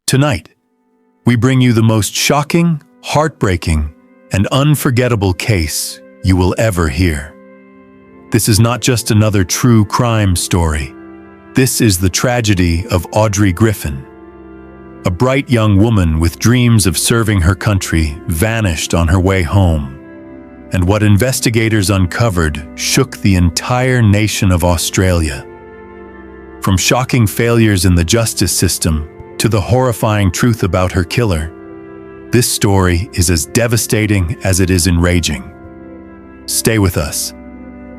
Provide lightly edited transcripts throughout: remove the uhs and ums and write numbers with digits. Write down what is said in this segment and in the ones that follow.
Tonight, we bring you the most shocking, heartbreaking, and unforgettable case you will ever hear. This is not just another true crime story. This is the tragedy of Audrey Griffin. A bright young woman with dreams of serving her country vanished on her way home. And what investigators uncovered shook the entire nation of Australia. From shocking failures in the justice system to the horrifying truth about her killer, this story is as devastating as it is enraging. Stay with us,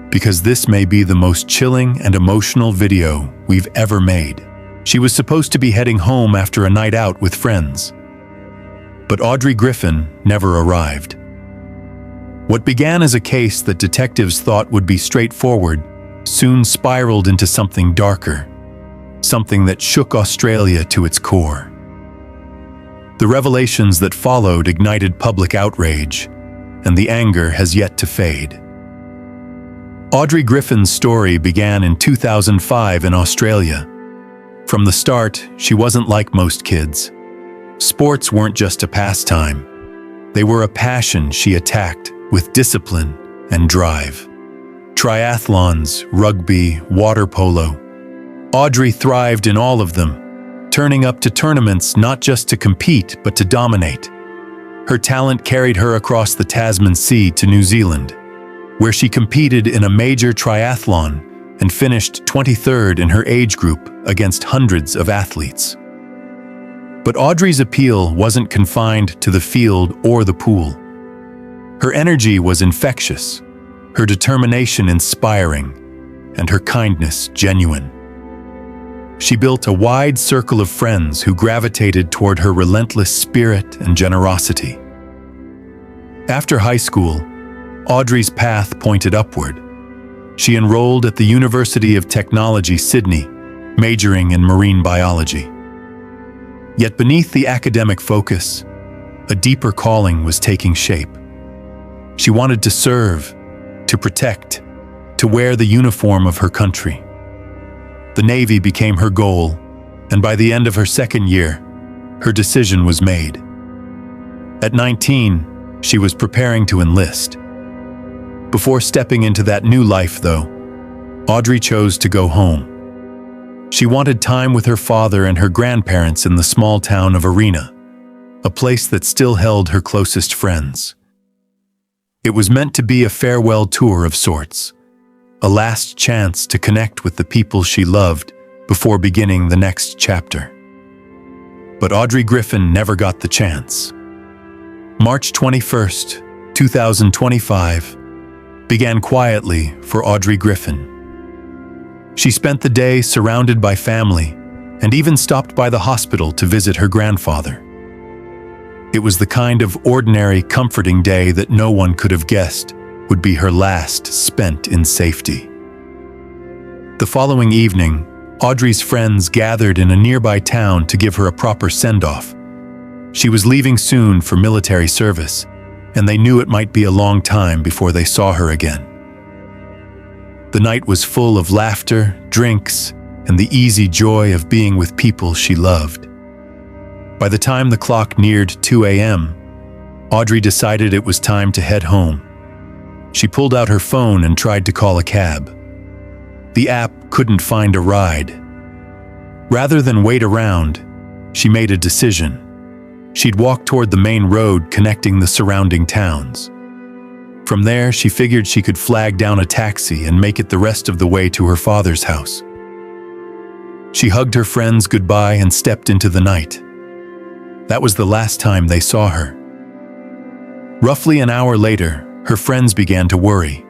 because this may be the most chilling and emotional video we've ever made. She was supposed to be heading home after a night out with friends. But Audrey Griffin never arrived. What began as a case that detectives thought would be straightforward soon spiraled into something darker, something that shook Australia to its core. The revelations that followed ignited public outrage, and the anger has yet to fade. Audrey Griffin's story began in 2005 in Australia. From the start, she wasn't like most kids. Sports weren't just a pastime. They were a passion she attacked with discipline and drive. Triathlons, rugby, water polo. Audrey thrived in all of them, turning up to tournaments not just to compete but to dominate. Her talent carried her across the Tasman Sea to New Zealand, where she competed in a major triathlon and finished 23rd in her age group against hundreds of athletes. But Audrey's appeal wasn't confined to the field or the pool. Her energy was infectious, her determination inspiring, and her kindness genuine. She built a wide circle of friends who gravitated toward her relentless spirit and generosity. After high school, Audrey's path pointed upward. She enrolled at the University of Technology, Sydney, majoring in marine biology. Yet beneath the academic focus, a deeper calling was taking shape. She wanted to serve, to protect, to wear the uniform of her country. The Navy became her goal, and by the end of her second year, her decision was made. At 19, she was preparing to enlist. Before stepping into that new life, though, Audrey chose to go home. She wanted time with her father and her grandparents in the small town of Arena, a place that still held her closest friends. It was meant to be a farewell tour of sorts, a last chance to connect with the people she loved before beginning the next chapter. But Audrey Griffin never got the chance. March 21st, 2025, began quietly for Audrey Griffin. She spent the day surrounded by family and even stopped by the hospital to visit her grandfather. It was the kind of ordinary, comforting day that no one could have guessed would be her last spent in safety. The following evening, Audrey's friends gathered in a nearby town to give her a proper send-off. She was leaving soon for military service, and they knew it might be a long time before they saw her again. The night was full of laughter, drinks, and the easy joy of being with people she loved. By the time the clock neared 2 a.m., Audrey decided it was time to head home. She pulled out her phone and tried to call a cab. The app couldn't find a ride. Rather than wait around, she made a decision. She'd walk toward the main road connecting the surrounding towns. From there, she figured she could flag down a taxi and make it the rest of the way to her father's house. She hugged her friends goodbye and stepped into the night. That was the last time they saw her. Roughly an hour later, her friends began to worry.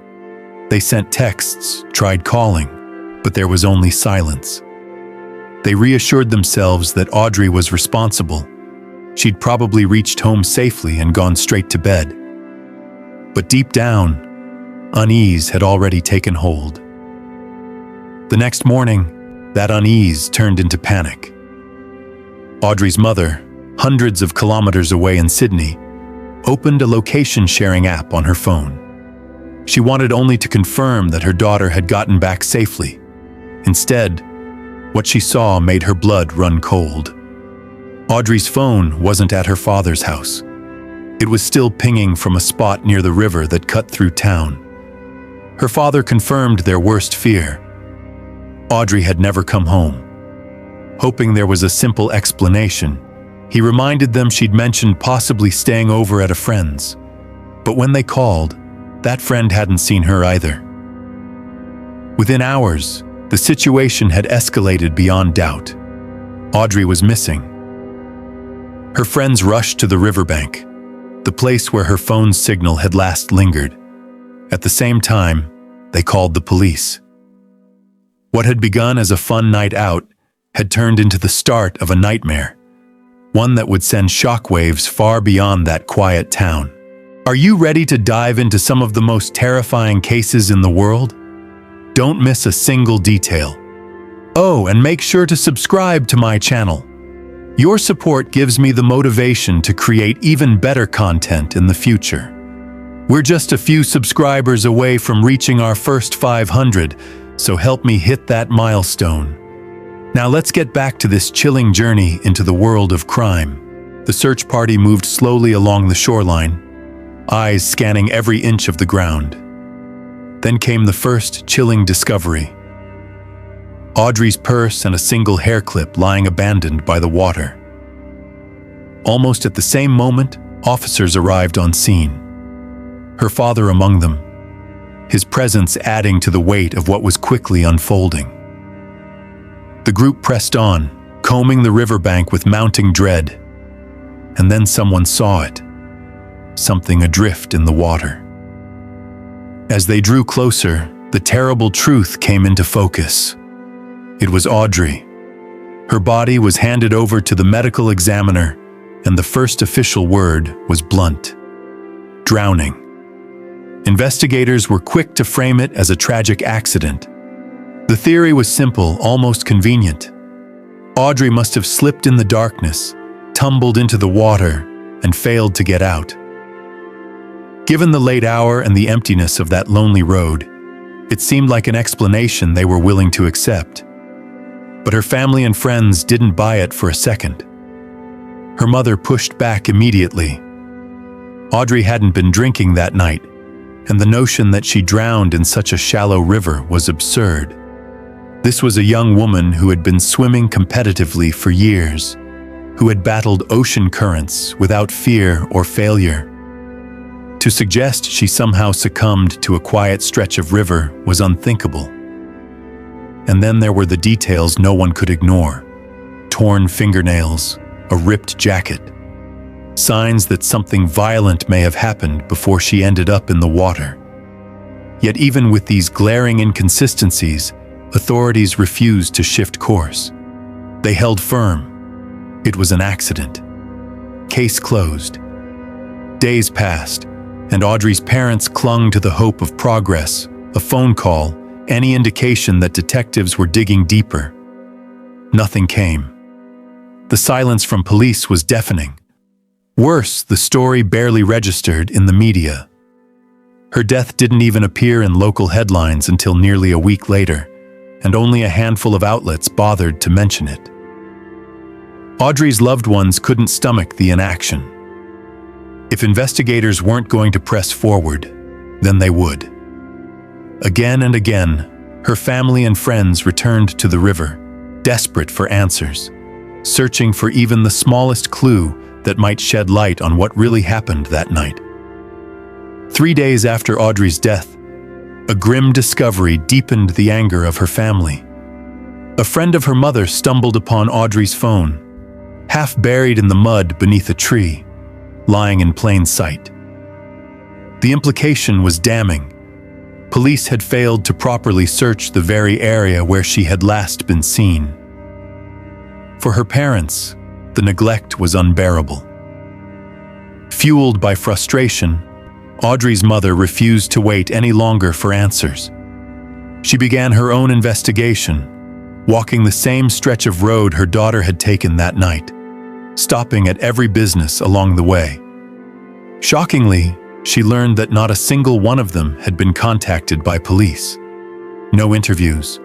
They sent texts, tried calling, but there was only silence. They reassured themselves that Audrey was responsible. She'd probably reached home safely and gone straight to bed. But deep down, unease had already taken hold. The next morning, that unease turned into panic. Audrey's mother, hundreds of kilometers away in Sydney, opened a location-sharing app on her phone. She wanted only to confirm that her daughter had gotten back safely. Instead, what she saw made her blood run cold. Audrey's phone wasn't at her father's house. It was still pinging from a spot near the river that cut through town. Her father confirmed their worst fear. Audrey had never come home. Hoping there was a simple explanation, he reminded them she'd mentioned possibly staying over at a friend's. But when they called, that friend hadn't seen her either. Within hours, the situation had escalated beyond doubt. Audrey was missing. Her friends rushed to the riverbank, the place where her phone's signal had last lingered. At the same time, they called the police. What had begun as a fun night out had turned into the start of a nightmare, one that would send shockwaves far beyond that quiet town. Are you ready to dive into some of the most terrifying cases in the world? Don't miss a single detail. Oh, and make sure to subscribe to my channel. Your support gives me the motivation to create even better content in the future. We're just a few subscribers away from reaching our first 500, so help me hit that milestone. Now let's get back to this chilling journey into the world of crime. The search party moved slowly along the shoreline, eyes scanning every inch of the ground. Then came the first chilling discovery. Audrey's purse and a single hair clip lying abandoned by the water. Almost at the same moment, officers arrived on scene. Her father among them, his presence adding to the weight of what was quickly unfolding. The group pressed on, combing the riverbank with mounting dread. And then someone saw it, something adrift in the water. As they drew closer, the terrible truth came into focus. It was Audrey. Her body was handed over to the medical examiner, and the first official word was blunt: drowning. Investigators were quick to frame it as a tragic accident. The theory was simple, almost convenient. Audrey must have slipped in the darkness, tumbled into the water, and failed to get out. Given the late hour and the emptiness of that lonely road, it seemed like an explanation they were willing to accept. But her family and friends didn't buy it for a second. Her mother pushed back immediately. Audrey hadn't been drinking that night, and the notion that she drowned in such a shallow river was absurd. This was a young woman who had been swimming competitively for years, who had battled ocean currents without fear or failure. To suggest she somehow succumbed to a quiet stretch of river was unthinkable. And then there were the details no one could ignore: torn fingernails, a ripped jacket, signs that something violent may have happened before she ended up in the water. Yet even with these glaring inconsistencies, authorities refused to shift course. They held firm. It was an accident. Case closed. Days passed, and Audrey's parents clung to the hope of progress, a phone call, any indication that detectives were digging deeper. Nothing came. The silence from police was deafening. Worse, the story barely registered in the media. Her death didn't even appear in local headlines until nearly a week later, and only a handful of outlets bothered to mention it. Audrey's loved ones couldn't stomach the inaction. If investigators weren't going to press forward, then they would. Again and again, her family and friends returned to the river, desperate for answers, searching for even the smallest clue that might shed light on what really happened that night. 3 days after Audrey's death, a grim discovery deepened the anger of her family. A friend of her mother stumbled upon Audrey's phone, half buried in the mud beneath a tree, lying in plain sight. The implication was damning. Police had failed to properly search the very area where she had last been seen. For her parents, the neglect was unbearable. Fueled by frustration, Audrey's mother refused to wait any longer for answers. She began her own investigation, walking the same stretch of road her daughter had taken that night, stopping at every business along the way. Shockingly, she learned that not a single one of them had been contacted by police. No interviews,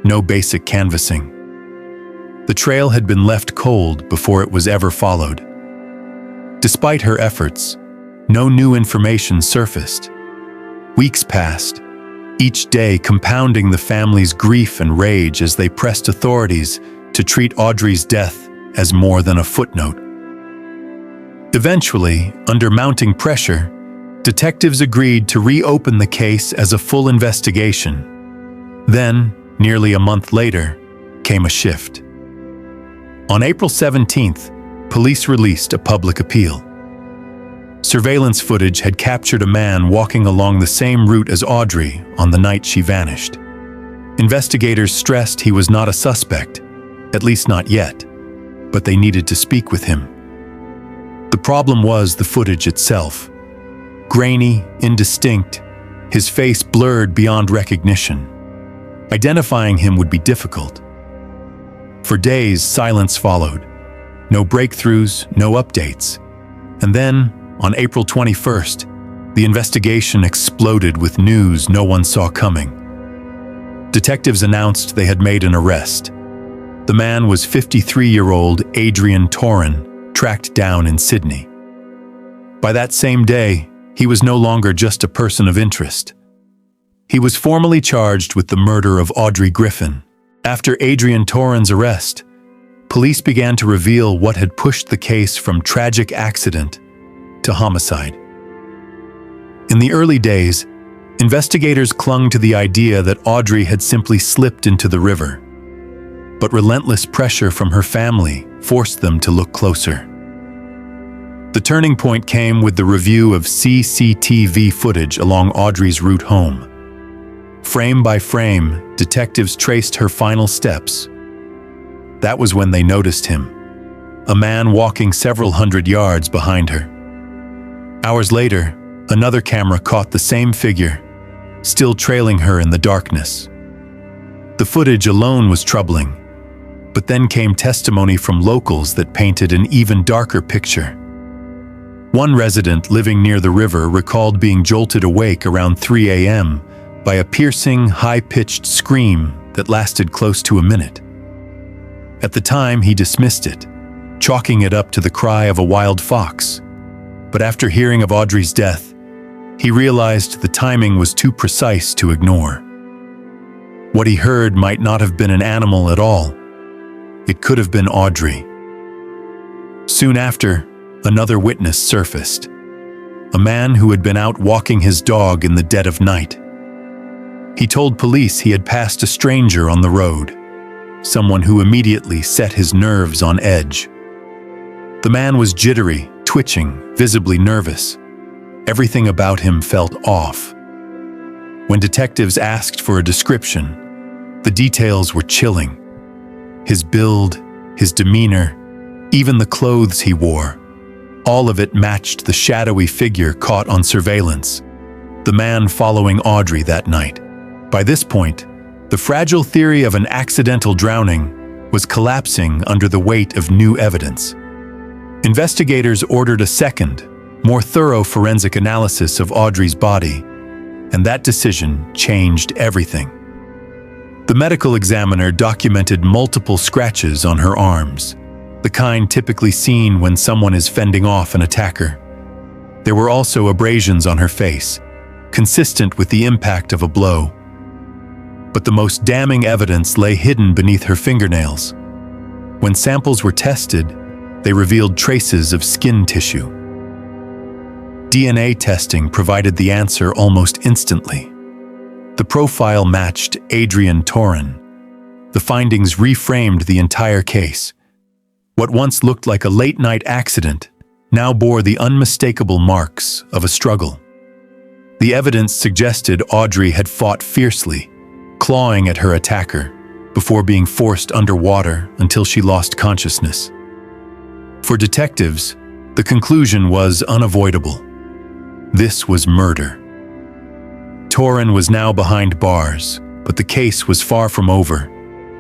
no basic canvassing. The trail had been left cold before it was ever followed. Despite her efforts, no new information surfaced. Weeks passed, each day compounding the family's grief and rage as they pressed authorities to treat Audrey's death as more than a footnote. Eventually, under mounting pressure, detectives agreed to reopen the case as a full investigation. Then, nearly a month later, came a shift. On April 17th, police released a public appeal. Surveillance footage had captured a man walking along the same route as Audrey on the night she vanished. Investigators stressed he was not a suspect, at least not yet, but they needed to speak with him. The problem was the footage itself. Grainy, indistinct, his face blurred beyond recognition. Identifying him would be difficult. For days, silence followed. No breakthroughs, no updates. And then, on April 21st, the investigation exploded with news no one saw coming. Detectives announced they had made an arrest. The man was 53-year-old Adrian Toran, tracked down in Sydney. By that same day, he was no longer just a person of interest. He was formally charged with the murder of Audrey Griffin. After Adrian Toran's arrest, police began to reveal what had pushed the case from tragic accident to homicide. In the early days, investigators clung to the idea that Audrey had simply slipped into the river. But relentless pressure from her family forced them to look closer. The turning point came with the review of CCTV footage along Audrey's route home. Frame by frame, detectives traced her final steps. That was when they noticed him, a man walking several hundred yards behind her. Hours later, another camera caught the same figure, still trailing her in the darkness. The footage alone was troubling, but then came testimony from locals that painted an even darker picture. One resident living near the river recalled being jolted awake around 3 a.m. by a piercing, high-pitched scream that lasted close to a minute. At the time, he dismissed it, chalking it up to the cry of a wild fox. But after hearing of Audrey's death, he realized the timing was too precise to ignore. What he heard might not have been an animal at all. It could have been Audrey. Soon after, another witness surfaced. A man who had been out walking his dog in the dead of night. He told police he had passed a stranger on the road, someone who immediately set his nerves on edge. The man was jittery, twitching, visibly nervous. Everything about him felt off. When detectives asked for a description, the details were chilling. His build, his demeanor, even the clothes he wore, all of it matched the shadowy figure caught on surveillance, the man following Audrey that night. By this point, the fragile theory of an accidental drowning was collapsing under the weight of new evidence. Investigators ordered a second, more thorough forensic analysis of Audrey's body, and that decision changed everything. The medical examiner documented multiple scratches on her arms, the kind typically seen when someone is fending off an attacker. There were also abrasions on her face, consistent with the impact of a blow. But the most damning evidence lay hidden beneath her fingernails. When samples were tested, they revealed traces of skin tissue. DNA testing provided the answer almost instantly. The profile matched Adrian Toran. The findings reframed the entire case. What once looked like a late-night accident now bore the unmistakable marks of a struggle. The evidence suggested Audrey had fought fiercely, clawing at her attacker, before being forced underwater until she lost consciousness. For detectives, the conclusion was unavoidable. This was murder. Toran was now behind bars, but the case was far from over.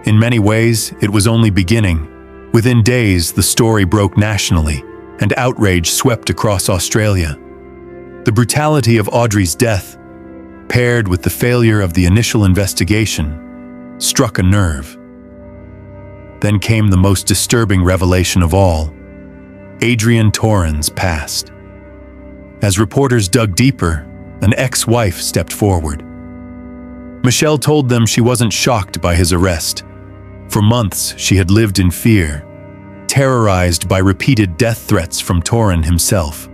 In many ways, it was only beginning. Within days, the story broke nationally, and outrage swept across Australia. The brutality of Audrey's death, paired with the failure of the initial investigation, struck a nerve. Then came the most disturbing revelation of all. Adrian Torrens passed. As reporters dug deeper, an ex-wife stepped forward. Michelle told them she wasn't shocked by his arrest. For months, she had lived in fear, terrorized by repeated death threats from Torren himself.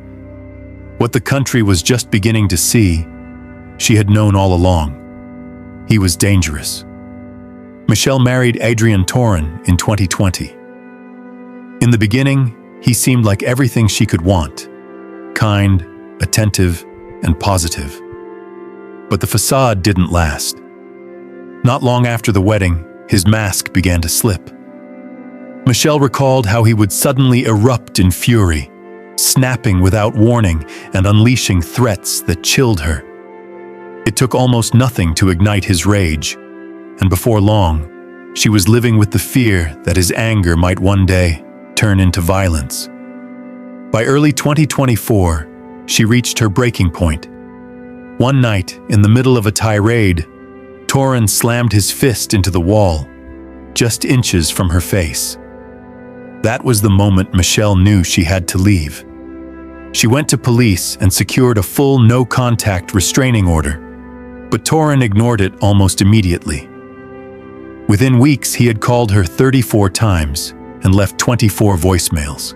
What the country was just beginning to see, she had known all along. He was dangerous. Michelle married Adrian Torren in 2020. In the beginning, he seemed like everything she could want: kind, attentive, and positive. But the facade didn't last. Not long after the wedding, his mask began to slip. Michelle recalled how he would suddenly erupt in fury, snapping without warning and unleashing threats that chilled her. It took almost nothing to ignite his rage, and before long, she was living with the fear that his anger might one day turn into violence. By early 2024, she reached her breaking point. One night, in the middle of a tirade, Torren slammed his fist into the wall, just inches from her face. That was the moment Michelle knew she had to leave. She went to police and secured a full no-contact restraining order, but Torren ignored it almost immediately. Within weeks, he had called her 34 times and left 24 voicemails.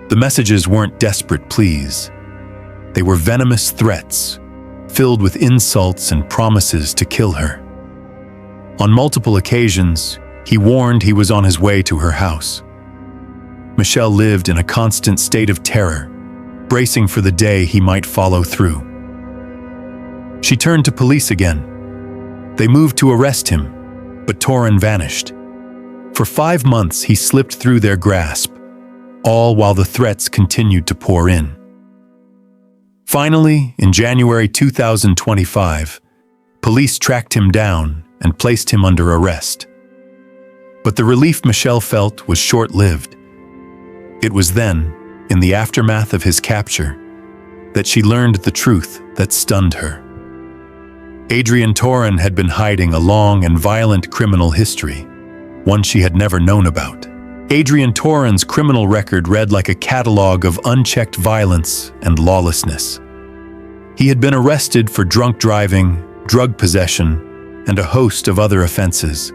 The messages weren't desperate pleas. They were venomous threats, filled with insults and promises to kill her. On multiple occasions, he warned he was on his way to her house. Michelle lived in a constant state of terror, bracing for the day he might follow through. She turned to police again. They moved to arrest him, but Torren vanished. For 5 months, he slipped through their grasp, all while the threats continued to pour in. Finally, in January 2025, police tracked him down and placed him under arrest. But the relief Michelle felt was short-lived. It was then, in the aftermath of his capture, that she learned the truth that stunned her. Adrian Torren had been hiding a long and violent criminal history, one she had never known about. Adrian Torren's criminal record read like a catalog of unchecked violence and lawlessness. He had been arrested for drunk driving, drug possession, and a host of other offenses.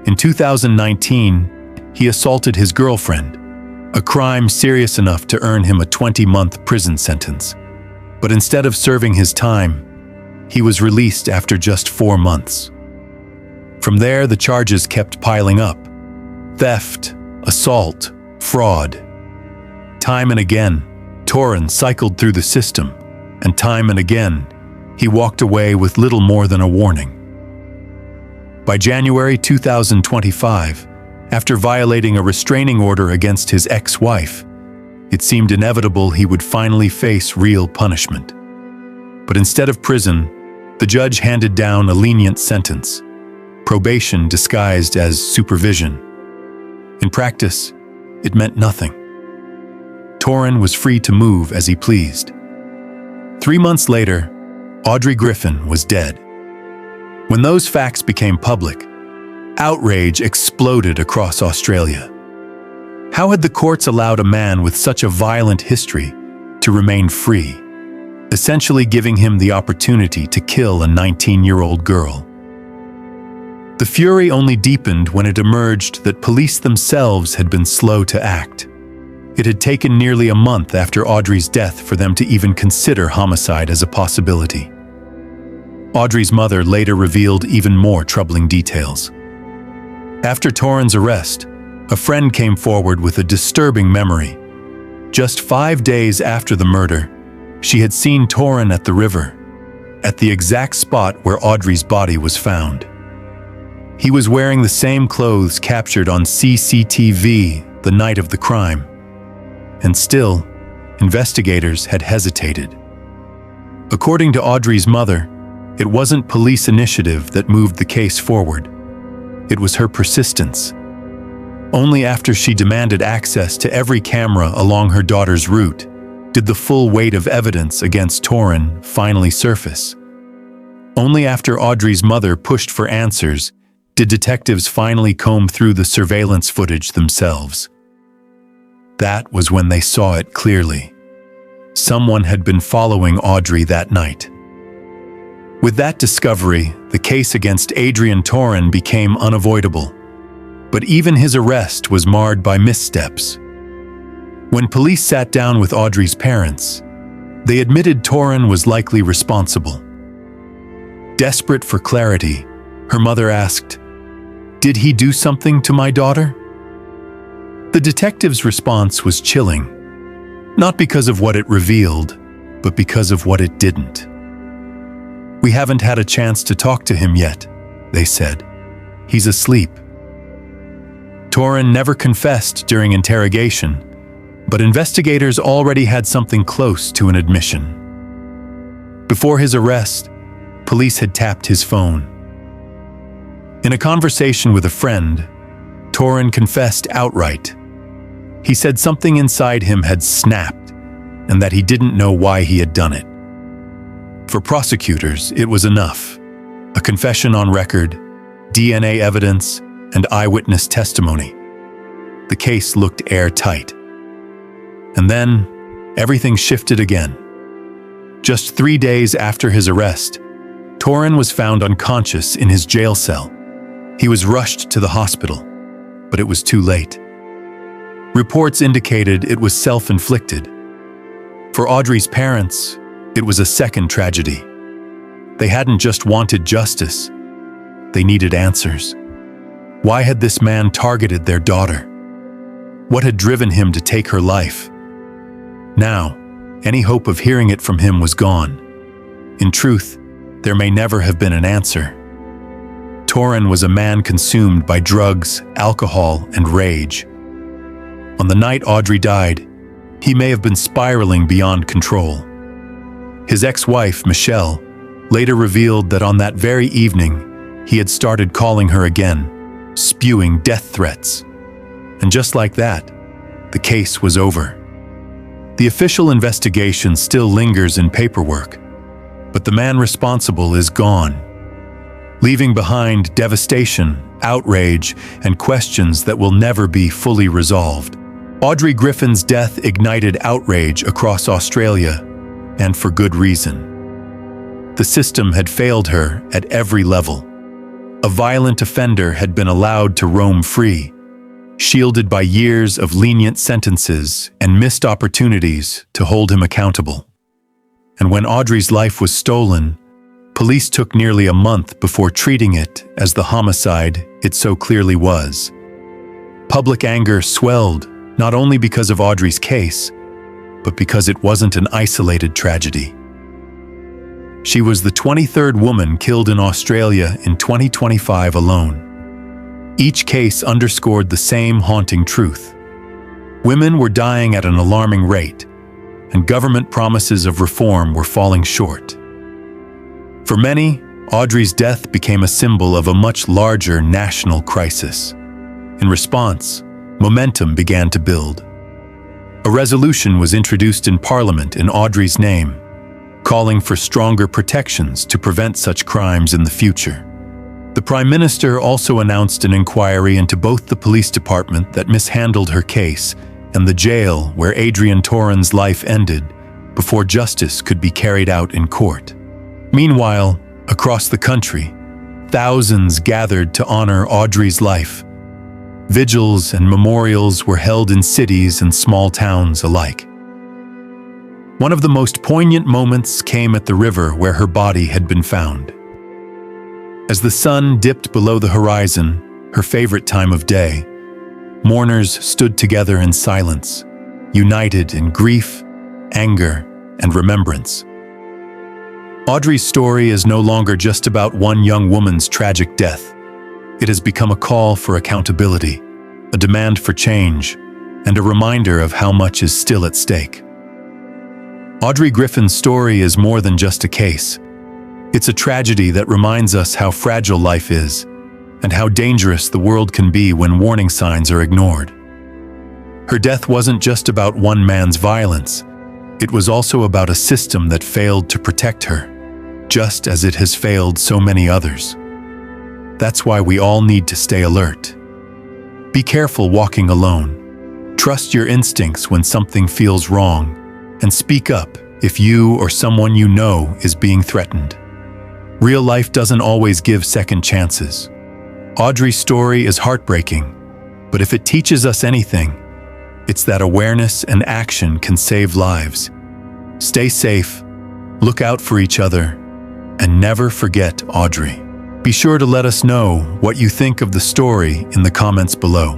In 2019, he assaulted his girlfriend, a crime serious enough to earn him a 20-month prison sentence. But instead of serving his time, he was released after just 4 months. From there, the charges kept piling up: theft, assault, fraud. Time and again, Torren cycled through the system, and time and again, he walked away with little more than a warning. By January 2025, after violating a restraining order against his ex-wife, it seemed inevitable he would finally face real punishment. But instead of prison, the judge handed down a lenient sentence: probation disguised as supervision. In practice, it meant nothing. Torren was free to move as he pleased. 3 months later, Audrey Griffin was dead. When those facts became public, outrage exploded across Australia. How had the courts allowed a man with such a violent history to remain free, essentially giving him the opportunity to kill a 19-year-old girl? The fury only deepened when it emerged that police themselves had been slow to act. It had taken nearly a month after Audrey's death for them to even consider homicide as a possibility. Audrey's mother later revealed even more troubling details. After Torren's arrest, a friend came forward with a disturbing memory. Just 5 days after the murder, she had seen Torren at the river, at the exact spot where Audrey's body was found. He was wearing the same clothes captured on CCTV the night of the crime. And still, investigators had hesitated. According to Audrey's mother, it wasn't police initiative that moved the case forward. It was her persistence. Only after she demanded access to every camera along her daughter's route did the full weight of evidence against Torren finally surface. Only after Audrey's mother pushed for answers did detectives finally comb through the surveillance footage themselves. That was when they saw it clearly. Someone had been following Audrey that night. With that discovery, the case against Adrian Torren became unavoidable. But even his arrest was marred by missteps. When police sat down with Audrey's parents, they admitted Torren was likely responsible. Desperate for clarity, her mother asked, "Did he do something to my daughter?" The detective's response was chilling, not because of what it revealed, but because of what it didn't. "We haven't had a chance to talk to him yet," they said. "He's asleep." Torren never confessed during interrogation, but investigators already had something close to an admission. Before his arrest, police had tapped his phone. In a conversation with a friend, Torren confessed outright. He said something inside him had snapped and that he didn't know why he had done it. For prosecutors, it was enough. A confession on record, DNA evidence, and eyewitness testimony. The case looked airtight. And then, everything shifted again. Just 3 days after his arrest, Torren was found unconscious in his jail cell. He was rushed to the hospital, but it was too late. Reports indicated it was self-inflicted. For Audrey's parents, it was a second tragedy. They hadn't just wanted justice, they needed answers. Why had this man targeted their daughter? What had driven him to take her life? Now, any hope of hearing it from him was gone. In truth, there may never have been an answer. Torren was a man consumed by drugs, alcohol, and rage. On the night Audrey died, he may have been spiraling beyond control. His ex-wife, Michelle, later revealed that on that very evening, he had started calling her again, spewing death threats. And just like that, the case was over. The official investigation still lingers in paperwork, but the man responsible is gone, leaving behind devastation, outrage, and questions that will never be fully resolved. Audrey Griffin's death ignited outrage across Australia, and for good reason. The system had failed her at every level. A violent offender had been allowed to roam free, shielded by years of lenient sentences and missed opportunities to hold him accountable. And when Audrey's life was stolen, police took nearly a month before treating it as the homicide it so clearly was. Public anger swelled not only because of Audrey's case, but because it wasn't an isolated tragedy. She was the 23rd woman killed in Australia in 2025 alone. Each case underscored the same haunting truth. Women were dying at an alarming rate, and government promises of reform were falling short. For many, Audrey's death became a symbol of a much larger national crisis. In response, momentum began to build. A resolution was introduced in Parliament in Audrey's name, calling for stronger protections to prevent such crimes in the future. The Prime Minister also announced an inquiry into both the police department that mishandled her case and the jail where Adrian Torren's life ended before justice could be carried out in court. Meanwhile, across the country, thousands gathered to honor Audrey's life. Vigils and memorials were held in cities and small towns alike. One of the most poignant moments came at the river where her body had been found. As the sun dipped below the horizon, her favorite time of day, mourners stood together in silence, united in grief, anger, and remembrance. Audrey's story is no longer just about one young woman's tragic death. It has become a call for accountability, a demand for change, and a reminder of how much is still at stake. Audrey Griffin's story is more than just a case. It's a tragedy that reminds us how fragile life is and how dangerous the world can be when warning signs are ignored. Her death wasn't just about one man's violence. It was also about a system that failed to protect her, just as it has failed so many others. That's why we all need to stay alert. Be careful walking alone. Trust your instincts when something feels wrong, and speak up if you or someone you know is being threatened. Real life doesn't always give second chances. Audrey's story is heartbreaking, but if it teaches us anything, it's that awareness and action can save lives. Stay safe, look out for each other, and never forget Audrey. Be sure to let us know what you think of the story in the comments below.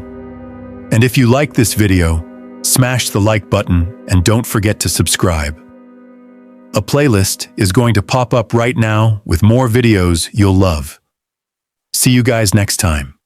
And if you like this video, smash the like button and don't forget to subscribe. A playlist is going to pop up right now with more videos you'll love. See you guys next time.